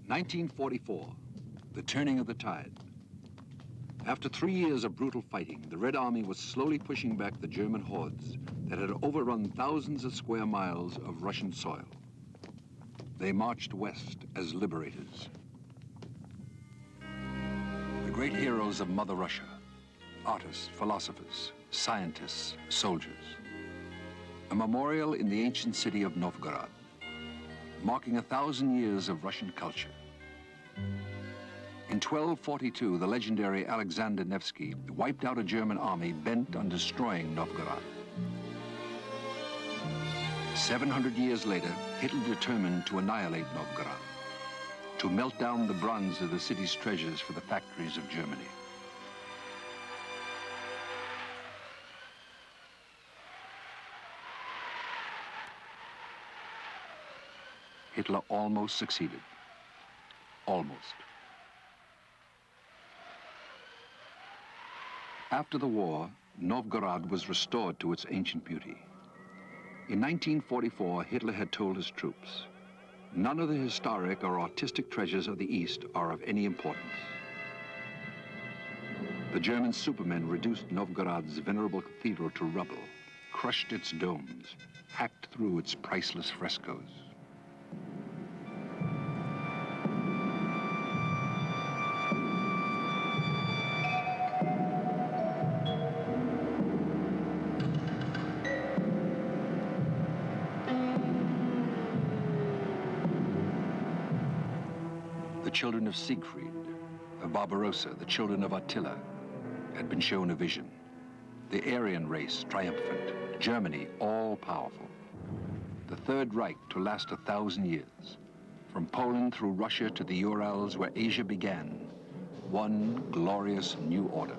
1944, the turning of the tide. After 3 years of brutal fighting, the Red Army was slowly pushing back the German hordes that had overrun thousands of square miles of Russian soil. They marched west as liberators. The great heroes of Mother Russia, artists, philosophers, scientists, soldiers. A memorial in the ancient city of Novgorod, marking 1,000 years of Russian culture. In 1242, the legendary Alexander Nevsky wiped out a German army bent on destroying Novgorod. 700 years later, Hitler determined to annihilate Novgorod, to melt down the bronze of the city's treasures for the factories of Germany. Hitler almost succeeded. Almost. After the war, Novgorod was restored to its ancient beauty. In 1944, Hitler had told his troops, none of the historic or artistic treasures of the East are of any importance. The German supermen reduced Novgorod's venerable cathedral to rubble, crushed its domes, hacked through its priceless frescoes. The children of Siegfried, of Barbarossa, the children of Attila, had been shown a vision. The Aryan race triumphant, Germany all-powerful. The Third Reich to last 1,000 years. From Poland through Russia to the Urals where Asia began, one glorious new order.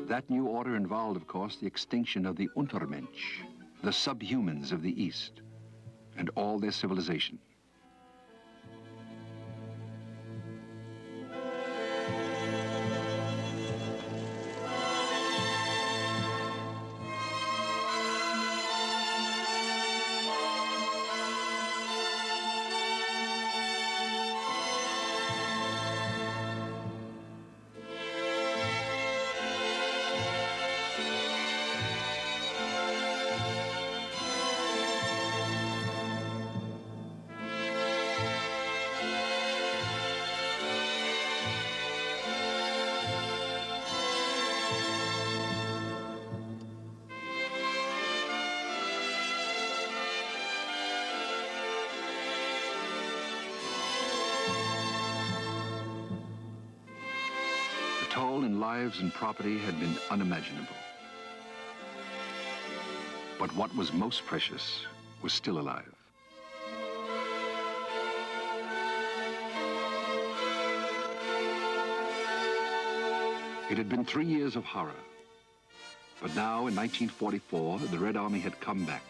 That new order involved, of course, the extinction of the Untermensch, the subhumans of the East, and all their civilization. The toll in lives and property had been unimaginable. But what was most precious was still alive. It had been 3 years of horror. But now, in 1944, the Red Army had come back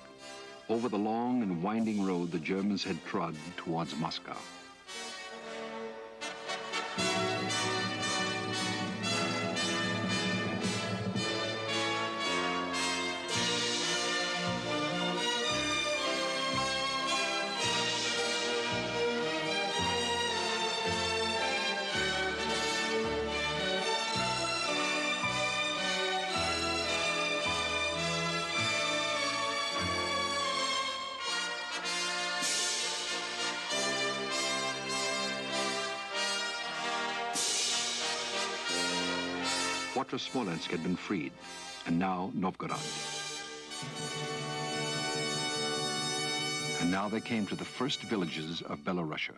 over the long and winding road the Germans had trod towards Moscow. Fortress Smolensk had been freed, and now Novgorod. And now they came to the first villages of Belorussia.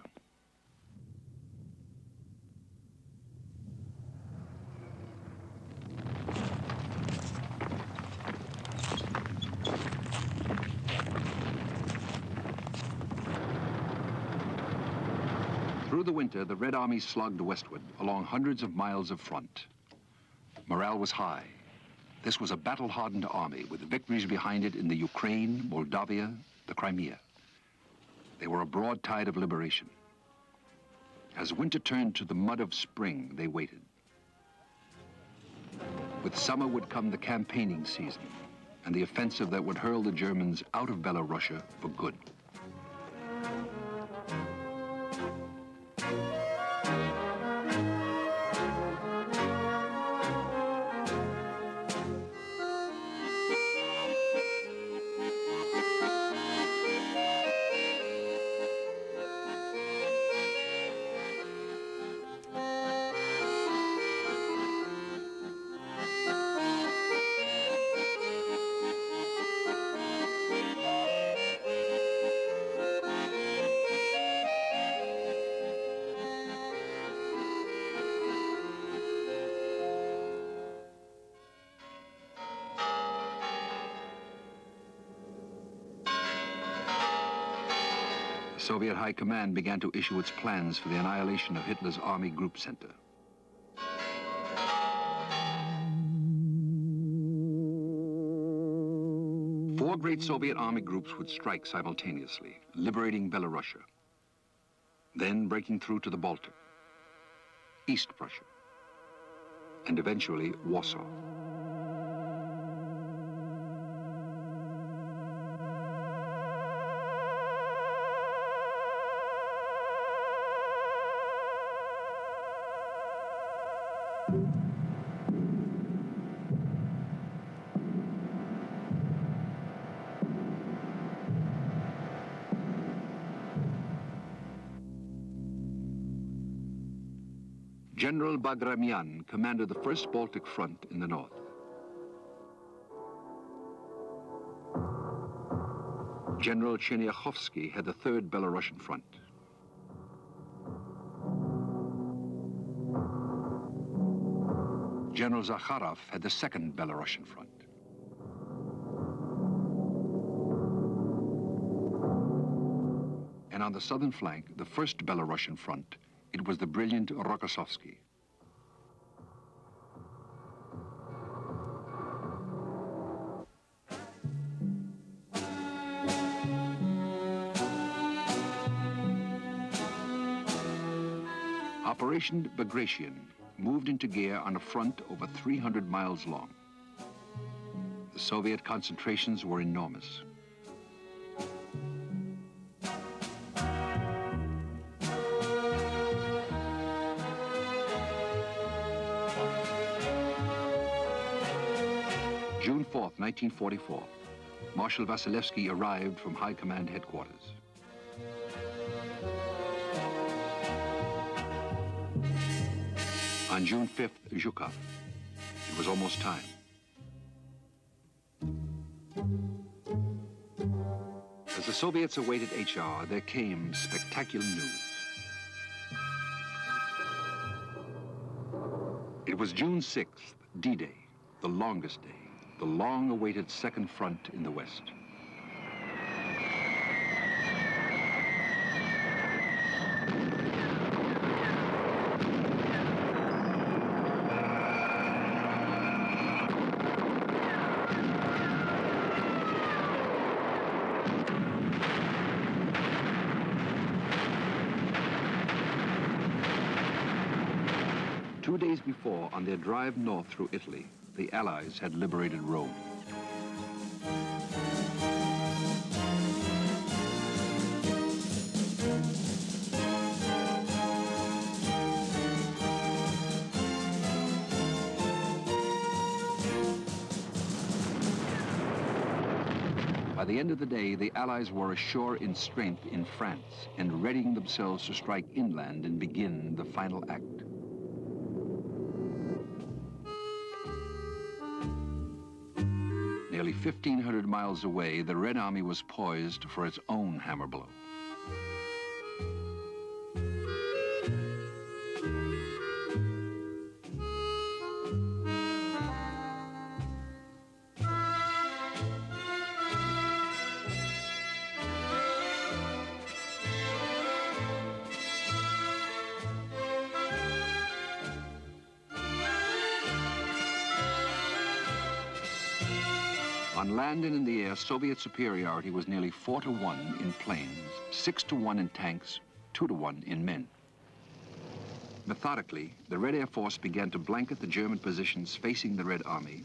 Through the winter, the Red Army slogged westward along hundreds of miles of front. Morale was high. This was a battle-hardened army with victories behind it in the Ukraine, Moldavia, the Crimea. They were a broad tide of liberation. As winter turned to the mud of spring, they waited. With summer would come the campaigning season and the offensive that would hurl the Germans out of Belorussia for good. Soviet High Command began to issue its plans for the annihilation of Hitler's Army Group Center. Four great Soviet army groups would strike simultaneously, liberating Belorussia, then breaking through to the Baltic, East Prussia, and eventually Warsaw. General Bagramian commanded the First Baltic Front in the north. General Chernyakhovsky had the Third Belarusian Front. General Zakharov had the Second Belarusian Front. And on the southern flank, the First Belarusian Front, it was the brilliant Rokossovsky. Operation Bagration moved into gear on a front over 300 miles long. The Soviet concentrations were enormous. June 4th, 1944, Marshal Vasilevsky arrived from High Command headquarters. On June 5th, Zhukov. It was almost time. As the Soviets awaited HR, there came spectacular news. It was June 6th, D-Day, the longest day, the long-awaited Second Front in the West. Two days before, on their drive north through Italy, the Allies had liberated Rome. By the end of the day, the Allies were ashore in strength in France and readying themselves to strike inland and begin the final act. Nearly 1,500 miles away, the Red Army was poised for its own hammer blow. On land and in the air, Soviet superiority was nearly 4-to-1 in planes, 6-to-1 in tanks, 2-to-1 in men. Methodically, the Red Air Force began to blanket the German positions facing the Red Army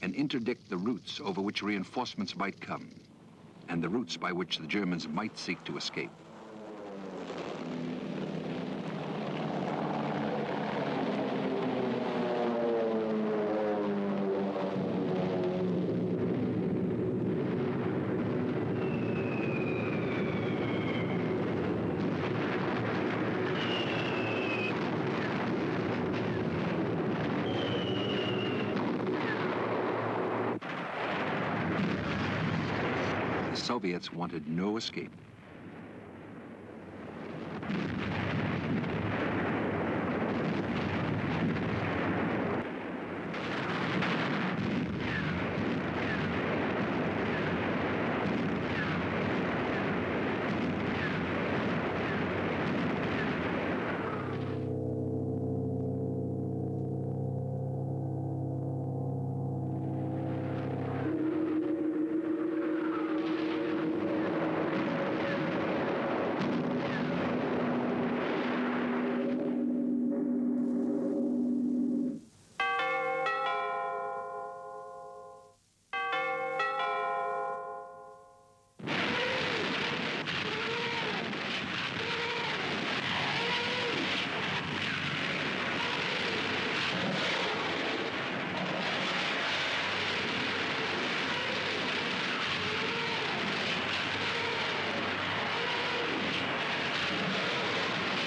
and interdict the routes over which reinforcements might come and the routes by which the Germans might seek to escape. The Soviets wanted no escape.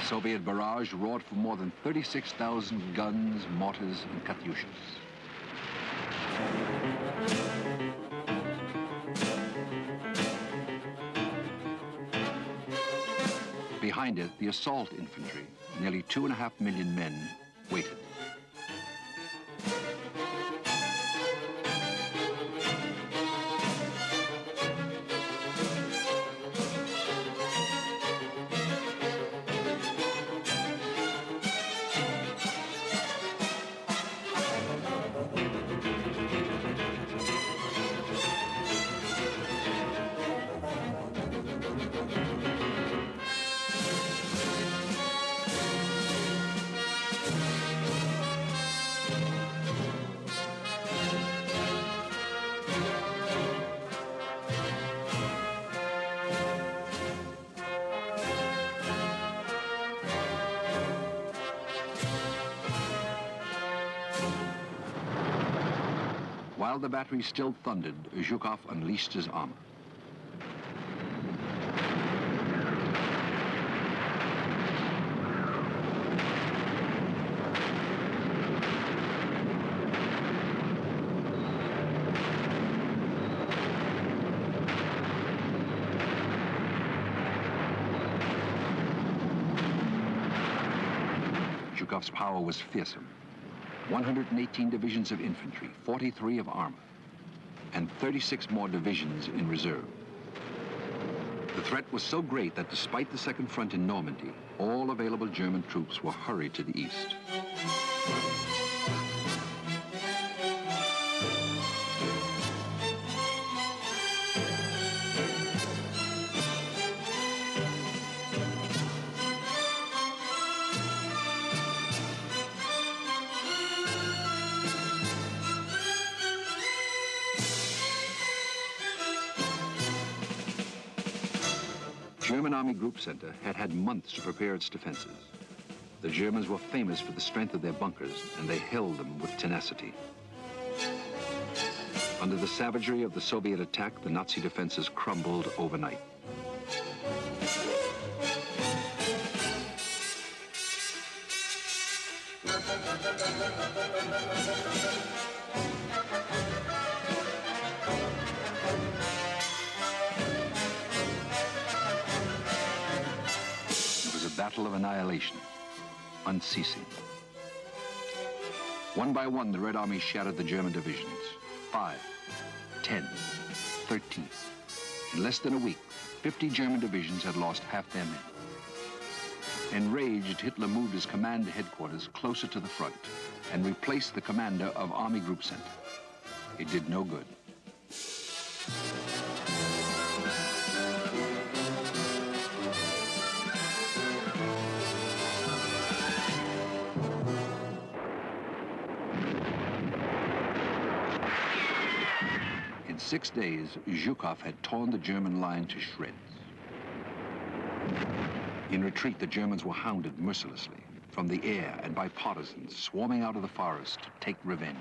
Soviet barrage roared for more than 36,000 guns, mortars, and Katyushas. Behind it, the assault infantry, nearly 2.5 million men, waited. While the battery still thundered, Zhukov unleashed his armor. Zhukov's power was fearsome. 118 divisions of infantry, 43 of armor, and 36 more divisions in reserve. The threat was so great that despite the Second Front in Normandy, all available German troops were hurried to the east. German Army Group Center had had months to prepare its defenses. The Germans were famous for the strength of their bunkers, and they held them with tenacity. Under the savagery of the Soviet attack, the Nazi defenses crumbled overnight. Battle of annihilation, unceasing. One by one, the Red Army shattered the German divisions. 5, 10, 13. In less than a week, 50 German divisions had lost half their men. Enraged, Hitler moved his command headquarters closer to the front and replaced the commander of Army Group Center. It did no good. 6 days, Zhukov had torn the German line to shreds. In retreat, the Germans were hounded mercilessly from the air and by partisans swarming out of the forest to take revenge.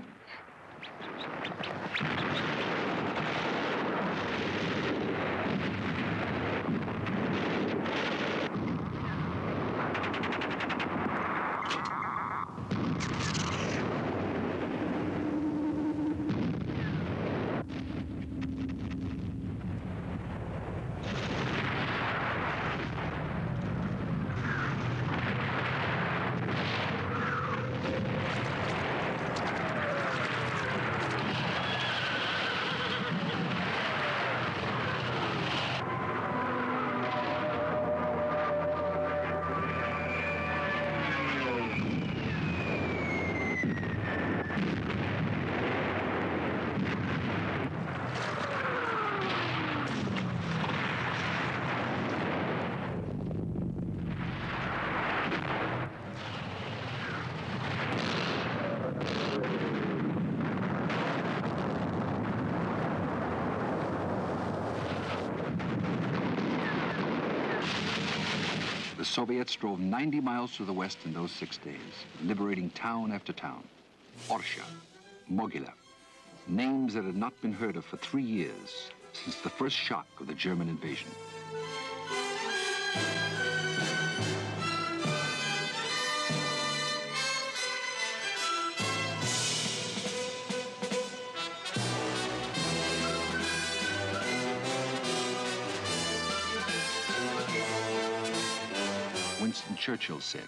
The Soviets drove 90 miles to the west in those 6 days, liberating town after town. Orsha, Mogilev, names that had not been heard of for 3 years, since the first shock of the German invasion. Winston Churchill said,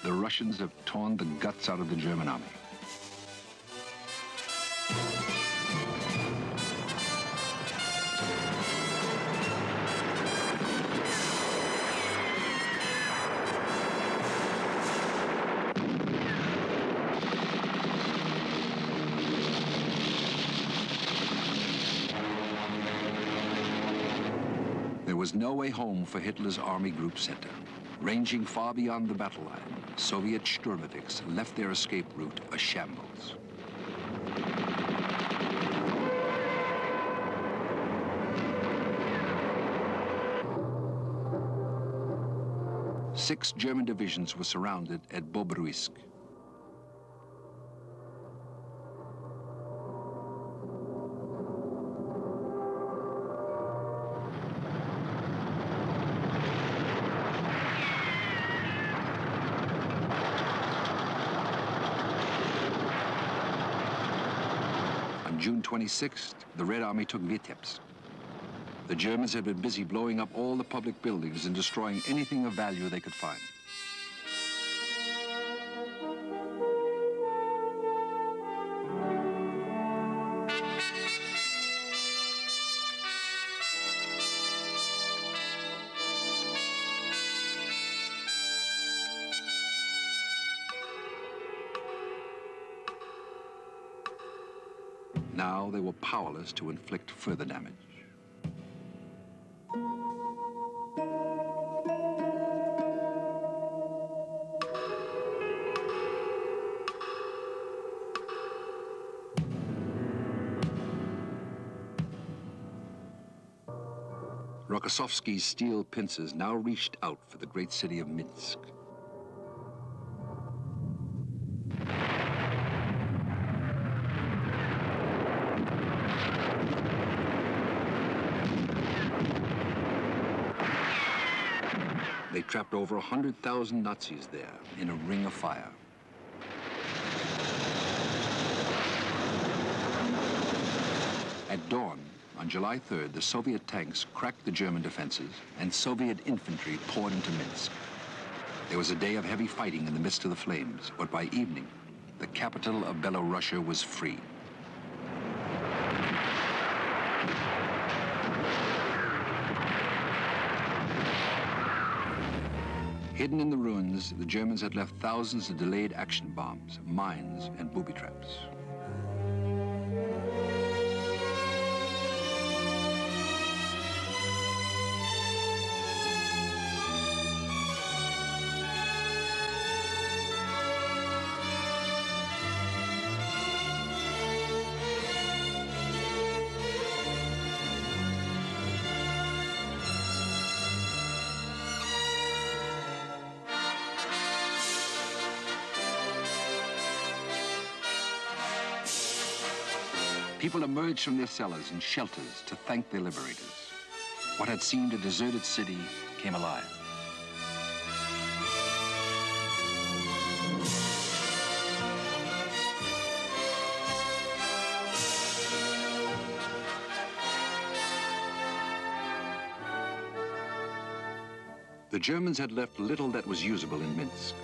"The Russians have torn the guts out of the German army." There was no way home for Hitler's Army Group Center. Ranging far beyond the battle line, Soviet Sturmovix left their escape route a shambles. Six German divisions were surrounded at Bobruisk. June 26th, the Red Army took Vitebsk. The Germans had been busy blowing up all the public buildings and destroying anything of value they could find. Now they were powerless to inflict further damage. Rokossovsky's steel pincers now reached out for the great city of Minsk. They trapped over 100,000 Nazis there in a ring of fire. At dawn, on July 3rd, the Soviet tanks cracked the German defenses and Soviet infantry poured into Minsk. There was a day of heavy fighting in the midst of the flames, but by evening, the capital of Belorussia was free. Hidden in the ruins, the Germans had left thousands of delayed action bombs, mines, and booby traps. People emerged from their cellars and shelters to thank their liberators. What had seemed a deserted city came alive. The Germans had left little that was usable in Minsk.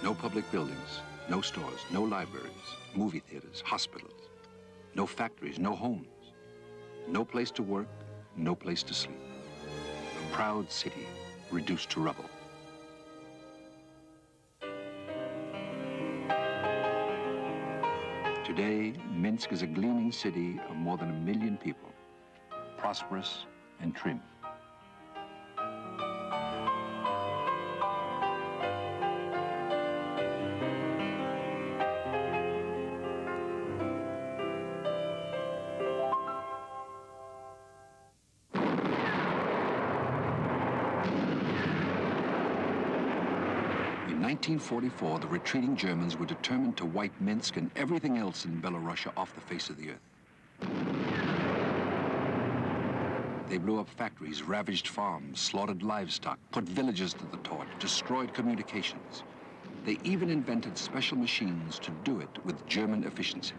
No public buildings, no stores, no libraries, movie theaters, hospitals, no factories, no homes, no place to work, no place to sleep. A proud city reduced to rubble. Today, Minsk is a gleaming city of more than 1 million people, prosperous and trim. In 1944, the retreating Germans were determined to wipe Minsk and everything else in Belorussia off the face of the earth. They blew up factories, ravaged farms, slaughtered livestock, put villages to the torch, destroyed communications. They even invented special machines to do it with German efficiency.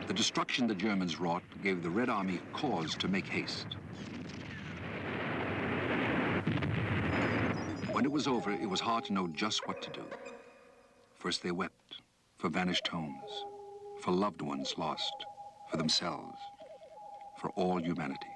The destruction the Germans wrought gave the Red Army cause to make haste. When it was over, it was hard to know just what to do. First they wept for vanished homes, for loved ones lost, for themselves, for all humanity.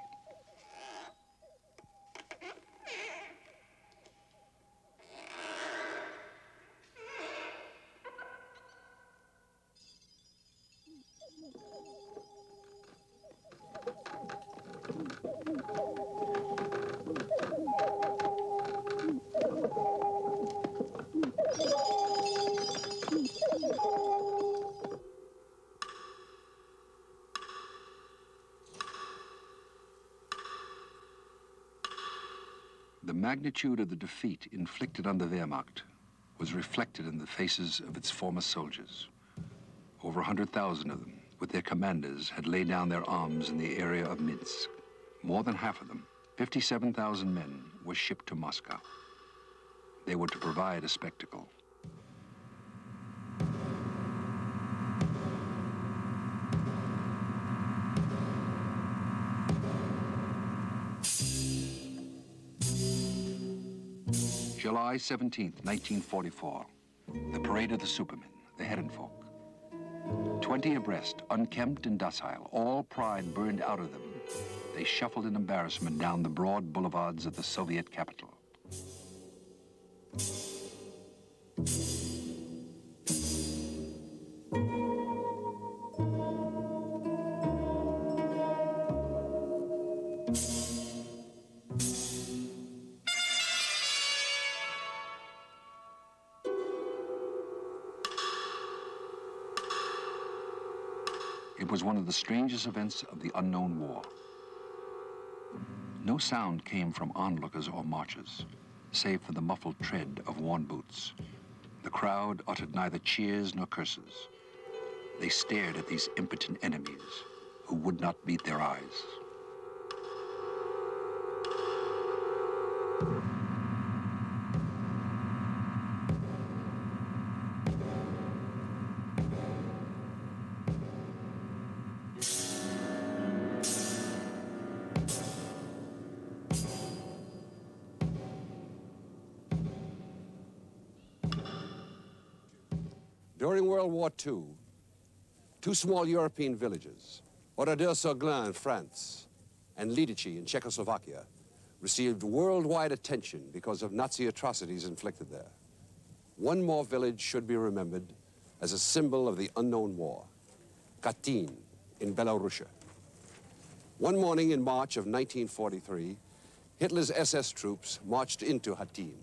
The magnitude of the defeat inflicted on the Wehrmacht was reflected in the faces of its former soldiers. Over 100,000 of them, with their commanders, had laid down their arms in the area of Minsk. More than half of them, 57,000 men, were shipped to Moscow. They were to provide a spectacle. July 17th, 1944. The parade of the Supermen, the Herrenfolk. 20 abreast, unkempt and docile, all pride burned out of them. They shuffled in embarrassment down the broad boulevards of the Soviet capital. It was one of the strangest events of the unknown war. No sound came from onlookers or marchers, save for the muffled tread of worn boots. The crowd uttered neither cheers nor curses. They stared at these impotent enemies who would not meet their eyes. During World War II, two small European villages, Oradour-sur-Glane in France and Lidice in Czechoslovakia, received worldwide attention because of Nazi atrocities inflicted there. One more village should be remembered as a symbol of the unknown war, Katyn in Belorussia. One morning in March of 1943, Hitler's SS troops marched into Hattin.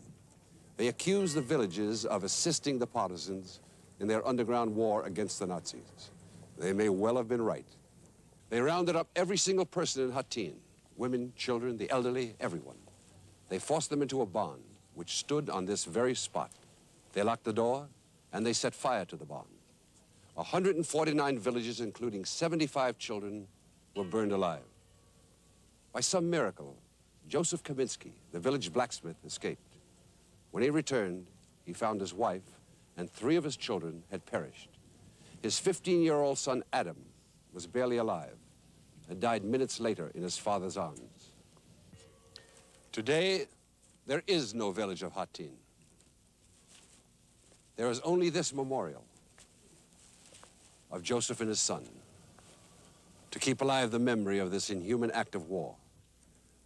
They accused the villages of assisting the partisans in their underground war against the Nazis. They may well have been right. They rounded up every single person in Hattin, women, children, the elderly, everyone. They forced them into a barn, which stood on this very spot. They locked the door, and they set fire to the barn. 149 villages, including 75 children, were burned alive. By some miracle, Joseph Kaminsky, the village blacksmith, escaped. When he returned, he found his wife and 3 of his children had perished. His 15-year-old son, Adam, was barely alive and died minutes later in his father's arms. Today, there is no village of Hattin. There is only this memorial of Joseph and his son to keep alive the memory of this inhuman act of war.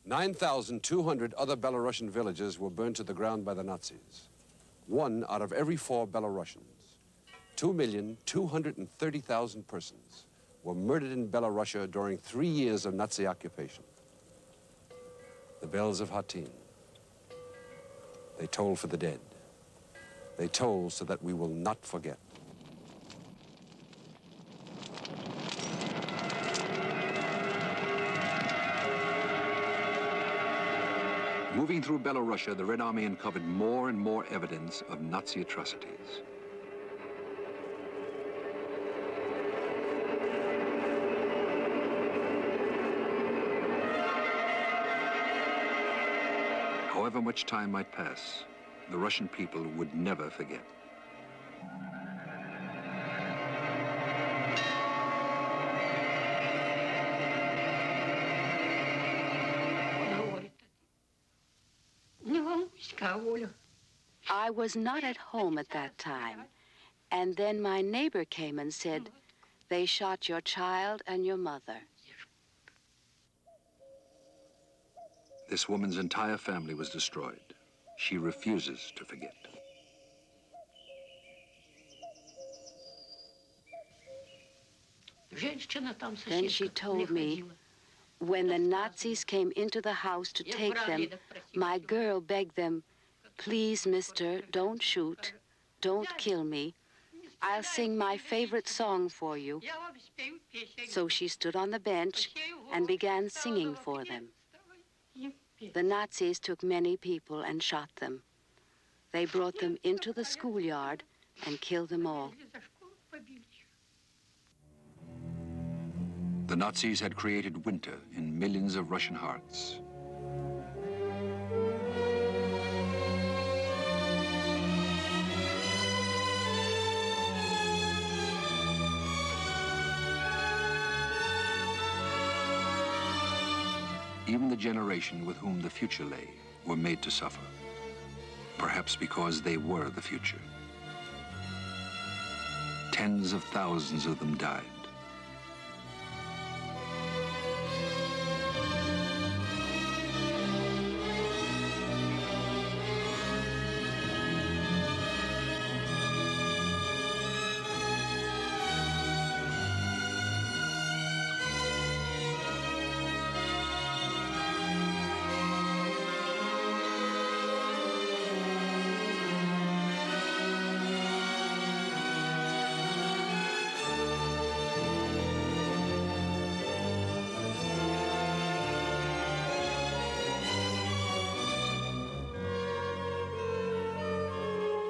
9,200 other Belarusian villages were burned to the ground by the Nazis. 1 out of every 4 Belarusians, 2,230,000 persons, were murdered in Belorussia during 3 years of Nazi occupation. The bells of Hattin, they toll for the dead. They toll so that we will not forget. Moving through Belorussia, the Red Army uncovered more and more evidence of Nazi atrocities. However much time might pass, the Russian people would never forget. I was not at home at that time, and then my neighbor came and said, "They shot your child and your mother." This woman's entire family was destroyed. She refuses to forget. Then she told me, when the Nazis came into the house to take them, my girl begged them, "Please, mister, don't shoot. Don't kill me. I'll sing my favorite song for you." So she stood on the bench and began singing for them. The Nazis took many people and shot them. They brought them into the schoolyard and killed them all. The Nazis had created winter in millions of Russian hearts. Even the generation with whom the future lay were made to suffer, perhaps because they were the future. Tens of thousands of them died.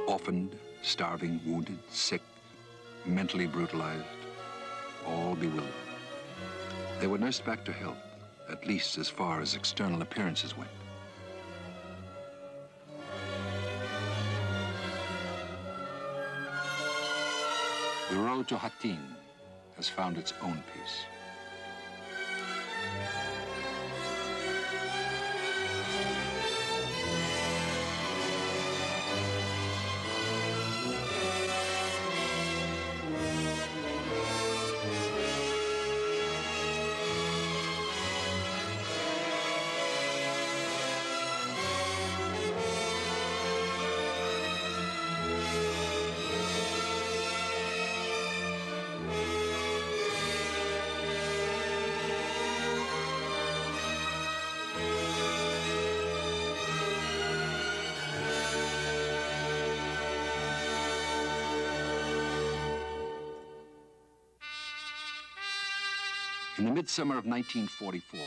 Orphaned, starving, wounded, sick, mentally brutalized, all bewildered. They were nursed back to health, at least as far as external appearances went. The road to Hattin has found its own peace. In the midsummer of 1944,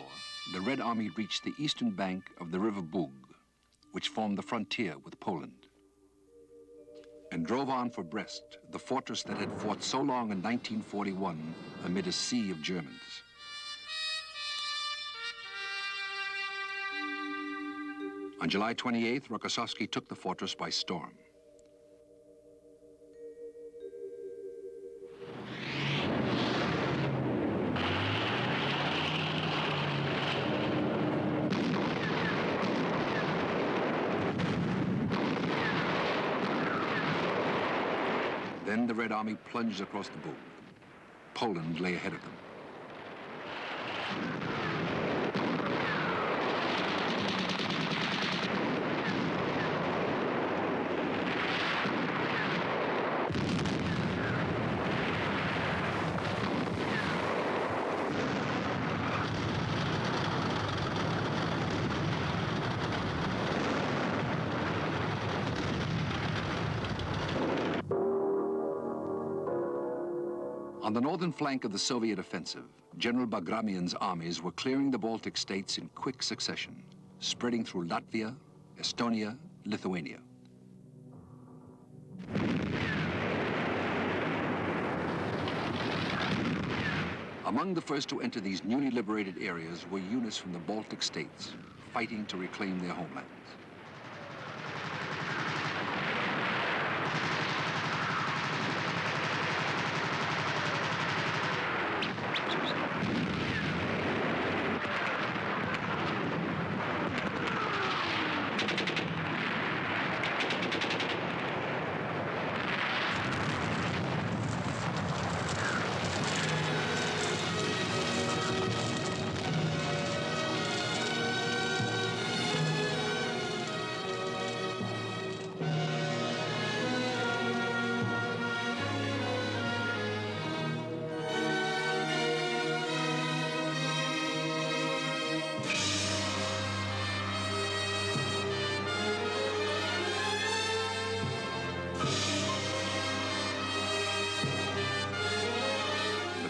the Red Army reached the eastern bank of the River Bug, which formed the frontier with Poland, and drove on for Brest, the fortress that had fought so long in 1941 amid a sea of Germans. On July 28th, Rokossovsky took the fortress by storm. Then the Red Army plunged across the Bug. Poland lay ahead of them. On the northern flank of the Soviet offensive, General Bagramian's armies were clearing the Baltic states in quick succession, spreading through Latvia, Estonia, Lithuania. Among the first to enter these newly liberated areas were units from the Baltic states, fighting to reclaim their homelands.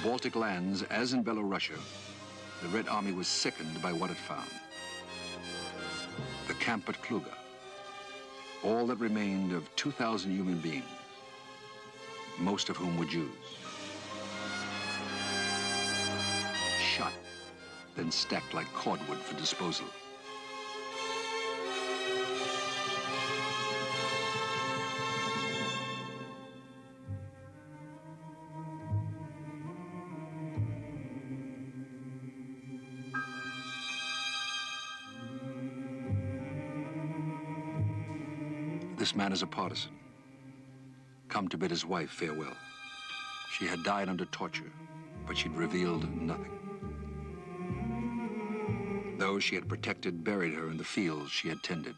Baltic lands, as in Belorussia, the Red Army was sickened by what it found. The camp at Kluga, all that remained of 2,000 human beings, most of whom were Jews. Shot, then stacked like cordwood for disposal. This man is a partisan, come to bid his wife farewell. She had died under torture, but she'd revealed nothing. Those she had protected buried her in the fields she had tended.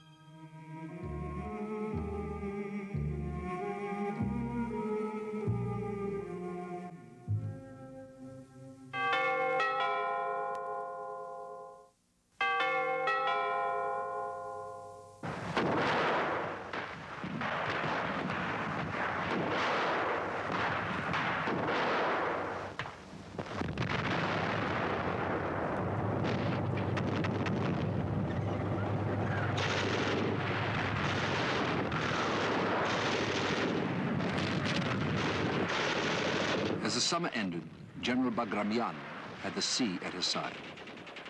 As the summer ended, General Bagramian had the sea at his side.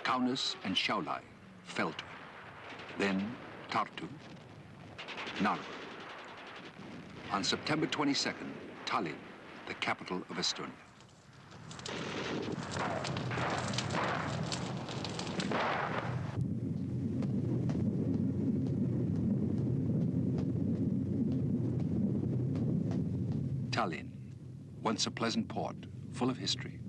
Kaunas and Šiauliai fell to him. Then Tartu, Narva. On September 22nd, Tallinn, the capital of Estonia. Tallinn, once a pleasant port, full of history.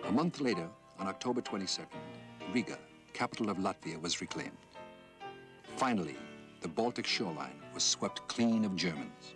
A month later, on October 22nd, Riga, capital of Latvia, was reclaimed. Finally, the Baltic shoreline was swept clean of Germans.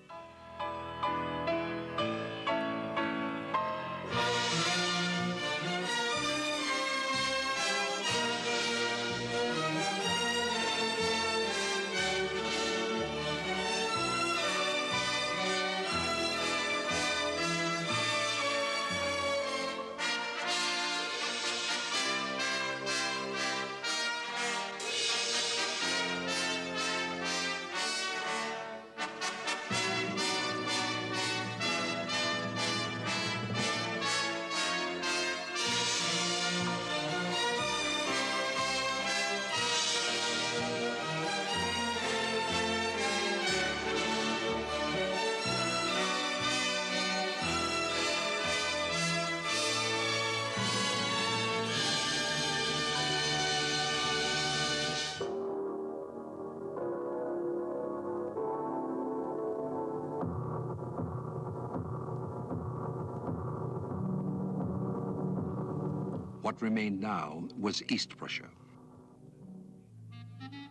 What remained now was East Prussia.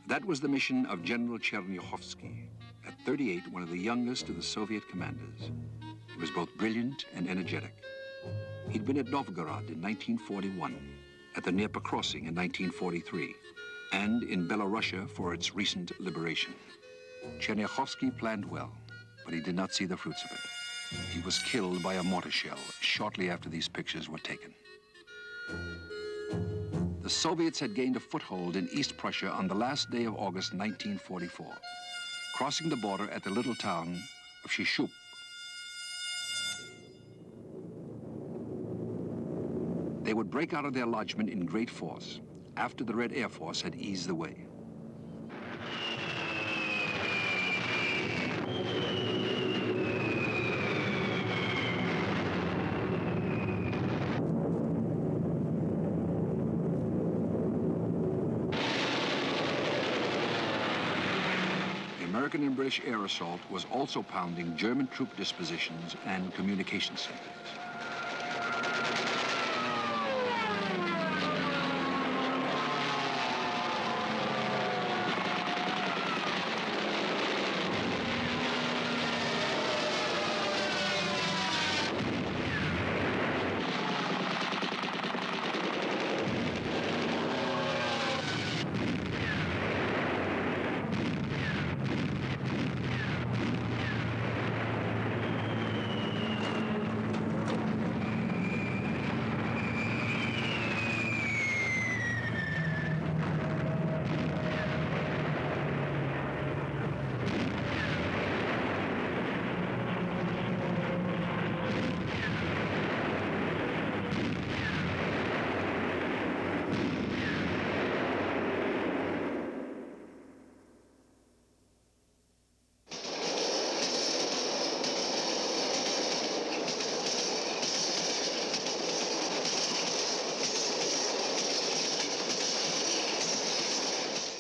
That was the mission of General Chernyakhovsky, at 38, one of the youngest of the Soviet commanders. He was both brilliant and energetic. He'd been at Novgorod in 1941, at the Dnieper Crossing in 1943, and in Belorussia for its recent liberation. Chernyakhovsky planned well, but he did not see the fruits of it. He was killed by a mortar shell shortly after these pictures were taken. The Soviets had gained a foothold in East Prussia on the last day of August 1944, crossing the border at the little town of Shishub. They would break out of their lodgment in great force after the Red Air Force had eased the way. The American and British air assault was also pounding German troop dispositions and communication centers.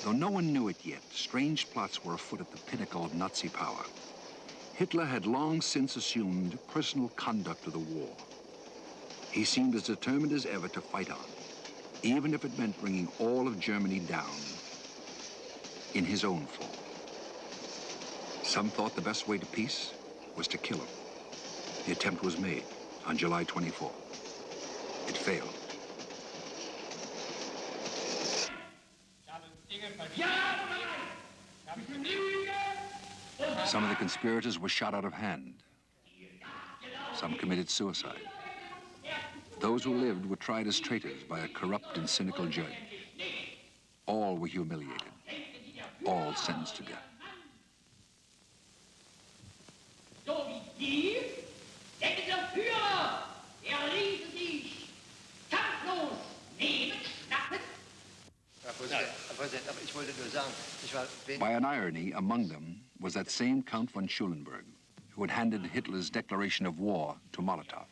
Though no one knew it yet, strange plots were afoot at the pinnacle of Nazi power. Hitler had long since assumed personal conduct of the war. He seemed as determined as ever to fight on, even if it meant bringing all of Germany down in his own fall. Some thought the best way to peace was to kill him. The attempt was made on July 24. It failed. Some of the conspirators were shot out of hand. Some committed suicide. Those who lived were tried as traitors by a corrupt and cynical judge. All were humiliated. All sentenced to death. By an irony, among them was that same Count von Schulenburg, who had handed Hitler's declaration of war to Molotov.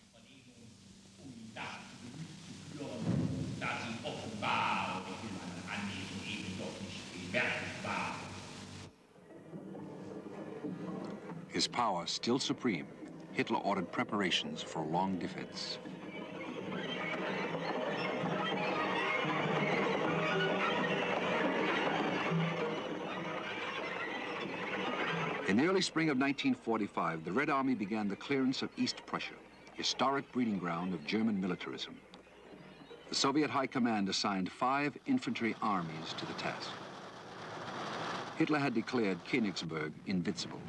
His power still supreme, Hitler ordered preparations for a long defense. In the early spring of 1945, the Red Army began the clearance of East Prussia, historic breeding ground of German militarism. The Soviet High Command assigned 5 infantry armies to the task. Hitler had declared Königsberg invincible.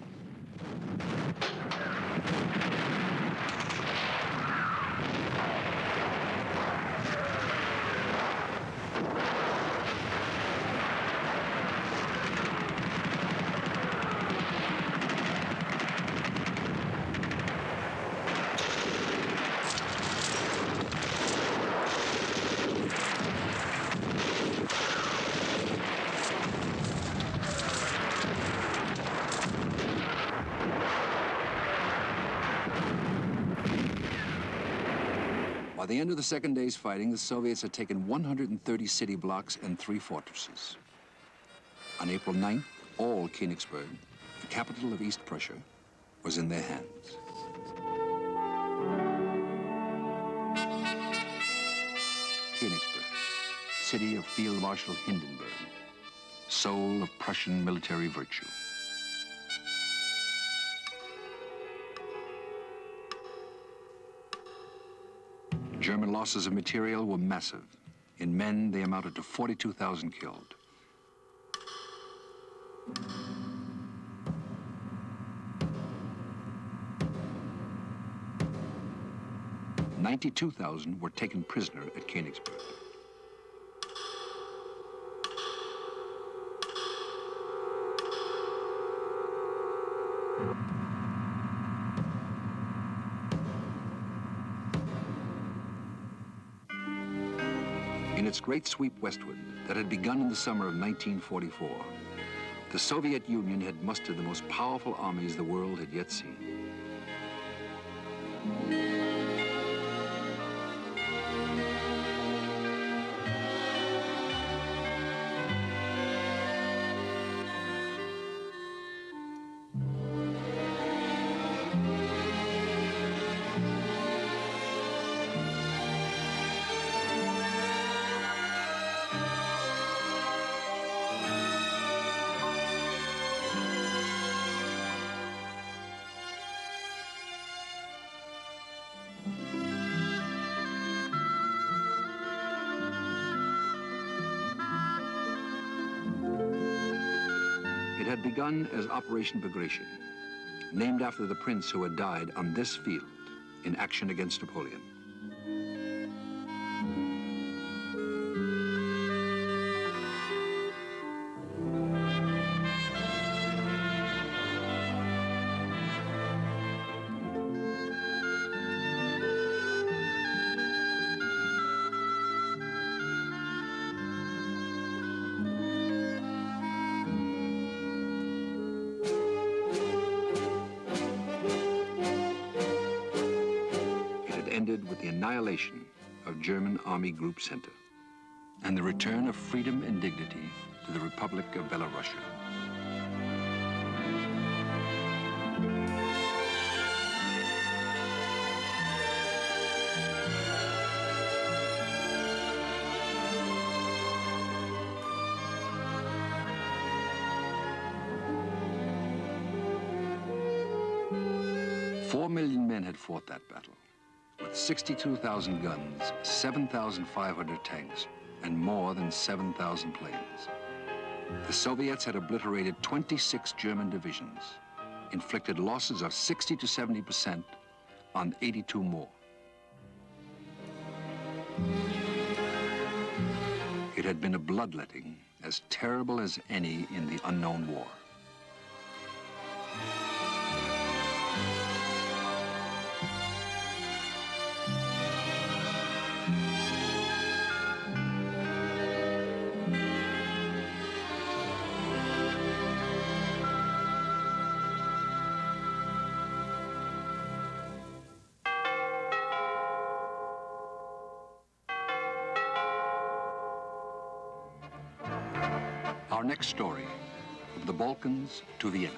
By the end of the second day's fighting, the Soviets had taken 130 city blocks and 3 fortresses. On April 9th, all Königsberg, the capital of East Prussia, was in their hands. Königsberg. city of Field Marshal Hindenburg, soul of Prussian military virtue. German losses of material were massive. In men, they amounted to 42,000 killed. $92,000 were taken prisoner at Königsberg. In its great sweep westward that had begun in the summer of 1944, the Soviet Union had mustered the most powerful armies the world had yet seen. It had begun as Operation Bagration, named after the prince who had died on this field in action against Napoleon. Ended with the annihilation of German Army Group Center and the return of freedom and dignity to the Republic of Belorussia. Four million men had fought that battle, with 62,000 guns, 7,500 tanks, and more than 7,000 planes. The Soviets had obliterated 26 German divisions, inflicted losses of 60 to 70% on 82 more. It had been a bloodletting as terrible as any in the unknown war. Our next story, from the Balkans to Vienna.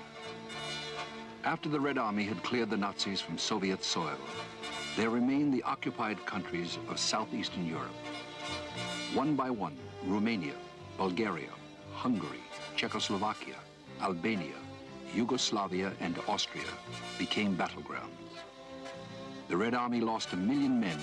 After the Red Army had cleared the Nazis from Soviet soil, there remained the occupied countries of southeastern Europe. One by one, Romania, Bulgaria, Hungary, Czechoslovakia, Albania, Yugoslavia, and Austria became battlegrounds. The Red Army lost 1 million men